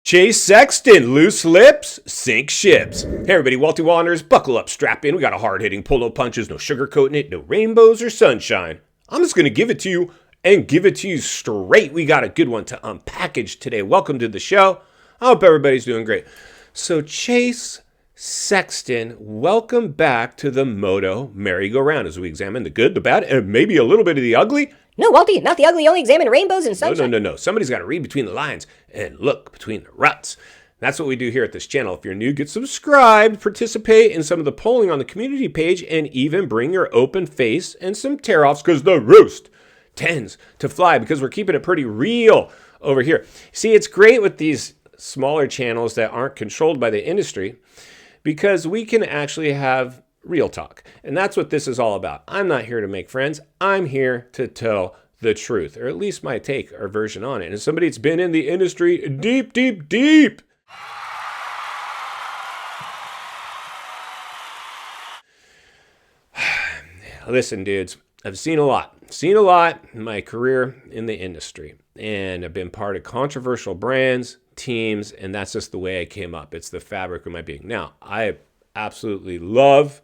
Chase Sexton, loose lips, sink ships. Hey everybody, Walty Wanderers, buckle up, strap in. We got a hard-hitting polo punches, no sugarcoating it, no rainbows or sunshine. I'm just going to give it to you and give it to you straight. We got a good one to unpackage today. Welcome to the show. I hope everybody's doing great. So Chase Sexton, welcome back to the Moto merry-go-round as we examine the good, the bad, and maybe a little bit of the ugly. No, Walty, not the ugly, only examine rainbows and sunshine. No. Somebody's got to read between the lines and look between the ruts. That's what we do here at this channel. If you're new, get subscribed, participate in some of the polling on the community page, and even bring your open face and some tear-offs because the roost tends to fly because we're keeping it pretty real over here. See, it's great with these smaller channels that aren't controlled by the industry because we can actually have real talk. And that's what this is all about. I'm not here to make friends. I'm here to tell the truth, or at least my take or version on it. And as somebody that's been in the industry deep. Listen, dudes, I've seen a lot in my career in the industry. And I've been part of controversial brands, teams, and that's just the way I came up. It's the fabric of my being. Now, I absolutely love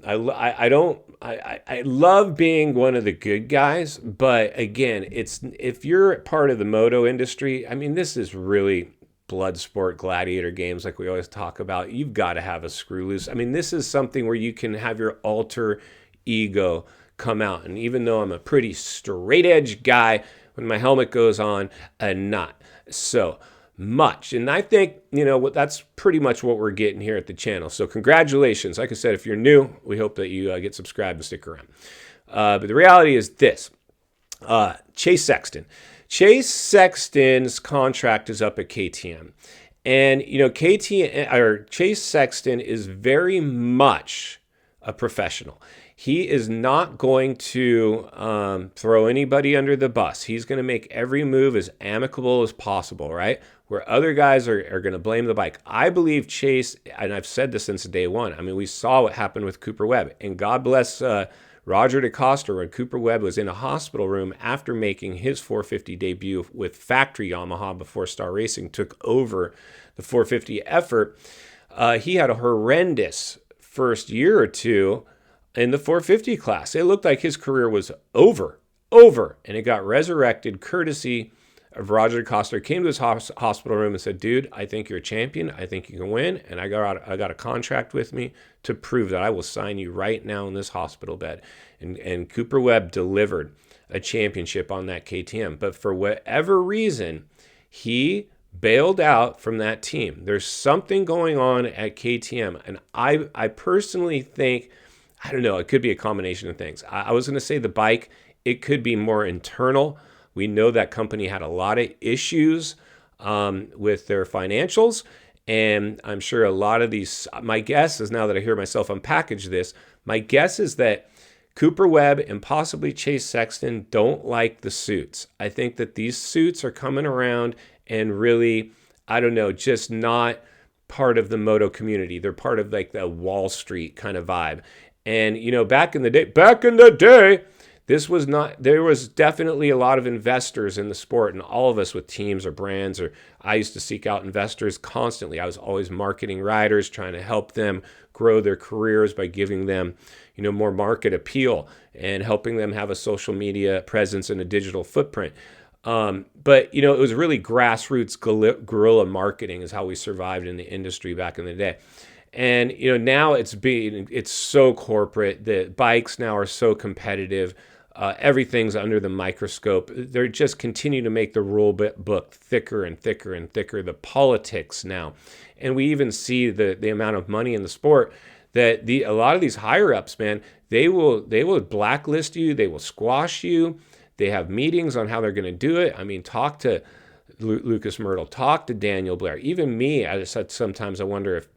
I love being one of the good guys, but again, if you're part of the moto industry, I mean, this is really blood sport gladiator games like we always talk about. You've got to have a screw loose. I mean, this is something where you can have your alter ego come out. And even though I'm a pretty straight edge guy, when my helmet goes on, not so much. And I think, that's pretty much what we're getting here at the channel. So congratulations. Like I said, if you're new, we hope that you get subscribed and stick around. But the reality is this. Chase Sexton. Chase Sexton's contract is up at KTM. And, Chase Sexton is very much a professional. He is not going to throw anybody under the bus. He's going to make every move as amicable as possible, right? Where other guys are going to blame the bike. I believe Chase, and I've said this since day one, I mean, we saw what happened with Cooper Webb. And God bless Roger DeCoster when Cooper Webb was in a hospital room after making his 450 debut with factory Yamaha before Star Racing took over the 450 effort. He had a horrendous first year or two in the 450 class. It looked like his career was over, and it got resurrected courtesy of Roger DeCoster. Came to his hospital room and said, dude, I think you're a champion. I think you can win. And I got a contract with me to prove that I will sign you right now in this hospital bed. And Cooper Webb delivered a championship on that KTM. But for whatever reason, he bailed out from that team. There's something going on at KTM. And I personally think, I don't know, it could be a combination of things. I was going to say the bike, it could be more internal. We know that company had a lot of issues with their financials. And I'm sure a lot of these, my guess is, now that I hear myself unpackage this, my guess is that Cooper Webb and possibly Chase Sexton don't like the suits. I think that these suits are coming around and really, I don't know, just not part of the moto community. They're part of like the Wall Street kind of vibe. And, back in the day, there was definitely a lot of investors in the sport, and all of us with teams or brands, or I used to seek out investors constantly. I was always marketing riders, trying to help them grow their careers by giving them, more market appeal and helping them have a social media presence and a digital footprint. But it was really grassroots guerrilla marketing is how we survived in the industry back in the day. And, now it's so corporate. The bikes now are so competitive. Everything's under the microscope. They're just continue to make the rule book thicker and thicker and thicker. The politics now. And we even see the amount of money in the sport that a lot of these higher ups, man, they will blacklist you. They will squash you. They have meetings on how they're going to do it. I mean, talk to Lucas Myrtle, talk to Daniel Blair. Even me, I just said sometimes I wonder if,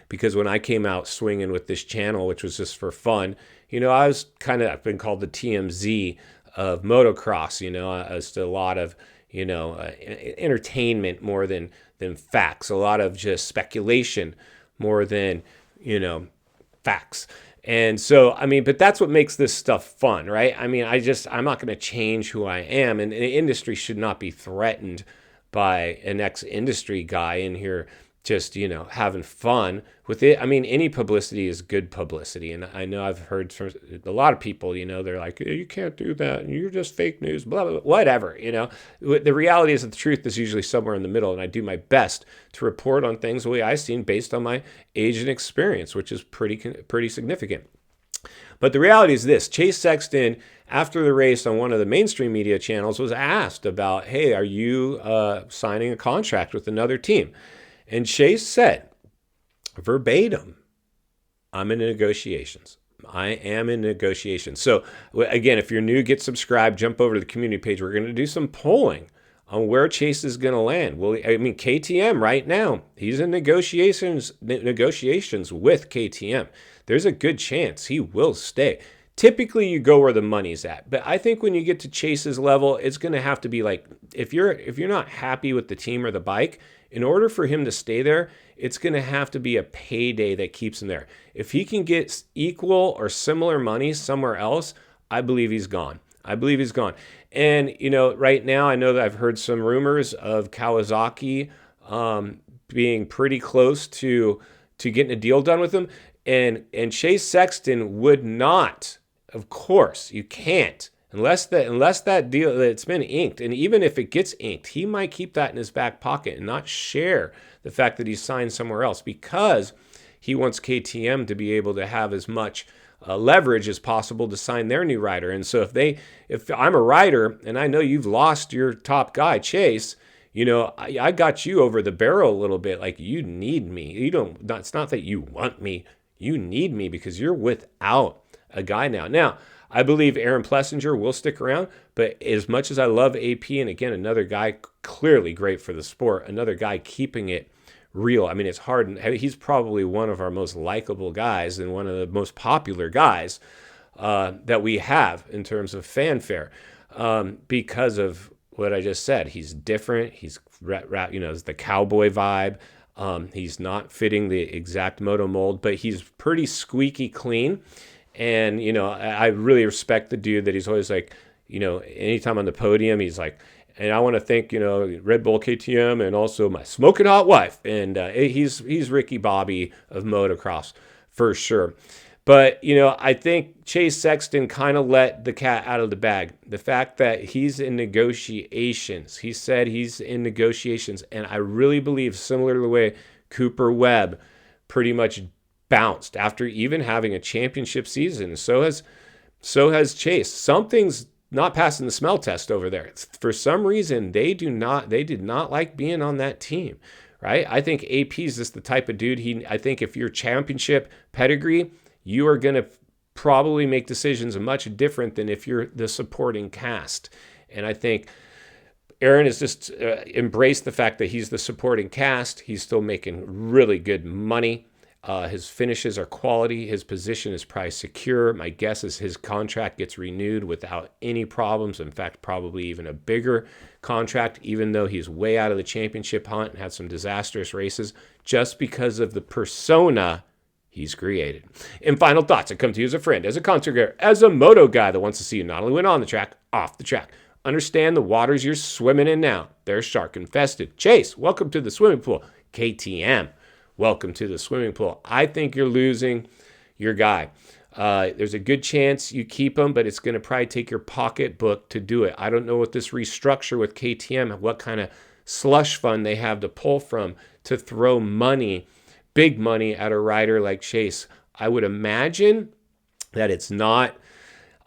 because when I came out swinging with this channel, which was just for fun, I've been called the TMZ of motocross, as to a lot of, entertainment more than facts, a lot of just speculation more than, facts. And so, I mean, but that's what makes this stuff fun, right? I mean, I'm not going to change who I am, and the industry should not be threatened by an ex-industry guy in here just, having fun with it. I mean, any publicity is good publicity. And I know I've heard from a lot of people, they're like, you can't do that. You're just fake news, blah, blah, blah, whatever. The reality is that the truth is usually somewhere in the middle. And I do my best to report on things the way I've seen based on my age and experience, which is pretty significant. But the reality is this: Chase Sexton, after the race on one of the mainstream media channels, was asked about, hey, are you signing a contract with another team? And Chase said, verbatim, I'm in negotiations. I am in negotiations. So again, if you're new, get subscribed, jump over to the community page. We're going to do some polling on where Chase is going to land. Well, I mean, KTM right now, he's in negotiations with KTM. There's a good chance he will stay. Typically, you go where the money's at. But I think when you get to Chase's level, it's going to have to be like, if you're not happy with the team or the bike, in order for him to stay there, it's going to have to be a payday that keeps him there. If he can get equal or similar money somewhere else, I believe he's gone. And, right now, I know that I've heard some rumors of Kawasaki being pretty close to getting a deal done with him. And Chase Sexton would not, of course, you can't, unless that deal, it's been inked. And even if it gets inked, he might keep that in his back pocket and not share the fact that he's signed somewhere else, because he wants KTM to be able to have as much leverage as possible to sign their new rider. And so if I'm a rider and I know you've lost your top guy, Chase, I got you over the barrel a little bit. Like, you need me. It's not that you want me. You need me because you're without a guy now. Now, I believe Aaron Plessinger will stick around, but as much as I love AP, and again, another guy clearly great for the sport, another guy keeping it real. I mean, it's hard. He's probably one of our most likable guys and one of the most popular guys that we have in terms of fanfare because of what I just said. He's different. He's, it's the cowboy vibe. He's not fitting the exact moto mold, but he's pretty squeaky clean. And, I really respect the dude that he's always like, anytime on the podium, he's like, and I want to thank, Red Bull KTM and also my smoking hot wife. And he's Ricky Bobby of motocross for sure. But, I think Chase Sexton kind of let the cat out of the bag. The fact that he's in negotiations, he said he's in negotiations. And I really believe, similar to the way Cooper Webb pretty much bounced after even having a championship season. So has Chase. Something's not passing the smell test over there. For some reason, they did not like being on that team, right? I think AP is just the type of dude. I think if you're championship pedigree, you are going to probably make decisions much different than if you're the supporting cast. And I think Aaron has just embraced the fact that he's the supporting cast. He's still making really good money. His finishes are quality. His position is probably secure. My guess is his contract gets renewed without any problems. In fact, probably even a bigger contract, even though he's way out of the championship hunt and had some disastrous races, just because of the persona he's created. In final thoughts, I come to you as a friend, as a contributor, as a moto guy that wants to see you not only win on the track, off the track. Understand the waters you're swimming in now. They're shark infested. Chase, welcome to the swimming pool. KTM, welcome to the swimming pool. I think you're losing your guy. There's a good chance you keep him, but it's going to probably take your pocketbook to do it. I don't know what this restructure with KTM, what kind of slush fund they have to pull from to throw money, big money at a rider like Chase. I would imagine that it's not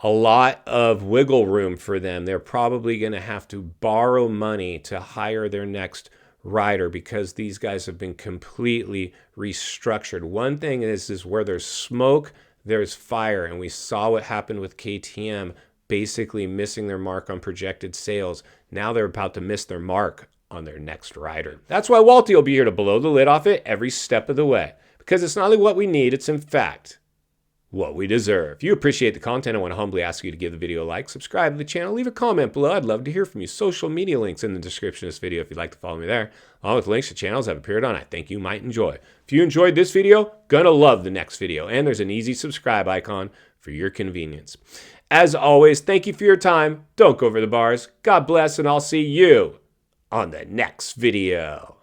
a lot of wiggle room for them. They're probably going to have to borrow money to hire their next rider because these guys have been completely restructured. One thing is where there's smoke, there's fire. And we saw what happened with KTM basically missing their mark on projected sales. Now they're about to miss their mark on their next rider. That's why Walty will be here to blow the lid off it every step of the way. Because it's not only what we need, it's in fact what we deserve. If you appreciate the content, I want to humbly ask you to give the video a like, subscribe to the channel, leave a comment below. I'd love to hear from you. Social media links in the description of this video if you'd like to follow me there, along with links to channels I've appeared on I think you might enjoy. If you enjoyed this video, gonna love the next video. And there's an easy subscribe icon for your convenience. As always, thank you for your time. Don't go over the bars. God bless, and I'll see you on the next video.